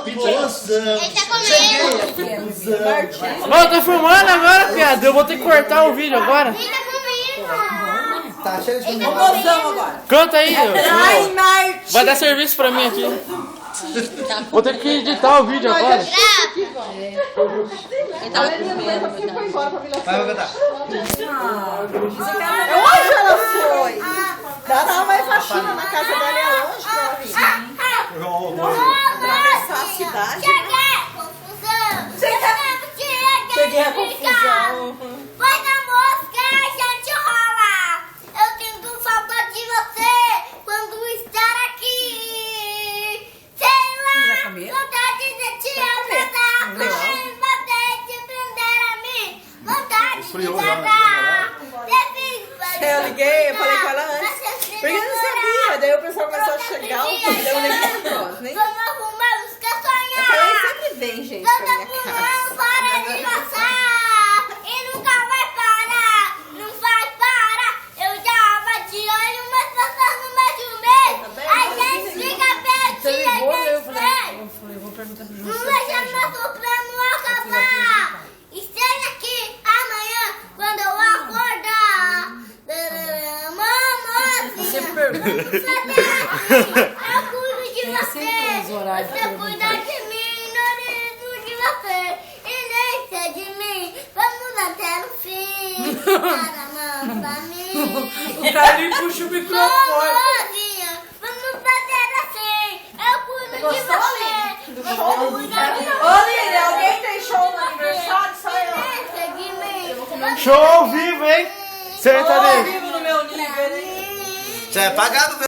Ele tá comendo. Ó, tá filmando agora, piada. Eu vou ter que cortar o vídeo agora. Ele tá comendo. Tá cheio de Mozão agora. Canta aí. Ai, Marte. Vai dar serviço pra mim aqui. Vou ter que editar o vídeo agora. Vai cantar. Onde ela foi? Ela vai faxina na casa dela, é longe pra ela vir. Atravessar a cidade. Cheguei! Confusão! Cheguei a confusão. Vai na mosca, a gente rola! Eu sinto saudade de você quando estar aqui! Sei lá, vontade de te abraçar, vontade de prender a mim, vontade de te agarrar. Eu liguei, eu falei com ela antes. Porque eu não sabia. Daí o pessoal começou a chegar, eu nem lembrou, nem. Vamos arrumar os que Eu falei, sonhar! sempre vem gente pra minha Todo casa. mundo para de passar e nunca vai parar, não vai parar. Eu já bati olho, mas passando mais de um mês. A gente fica pertinho, a gente vem. Vou perguntar pro Não deixa nosso plano acabar. Esteja aqui amanhã quando eu acordar. Mamãe, vamos fazer assim. Eu cuido de você. Você cuida de mim, nariz de você. E nem sei de mim. Vamos até no fim. Cada mão pra mim. O Carlinhos puxa o microfone. Mamãzinha, vamos fazer assim. Eu cuido de você. Eu cuido de você. Ô, Lili, alguém tem show no aniversário? Só eu. Nem sei de mim. Show ao vivo, hein? Senta Ao ali. vivo no meu nível, hein? Já é pagado,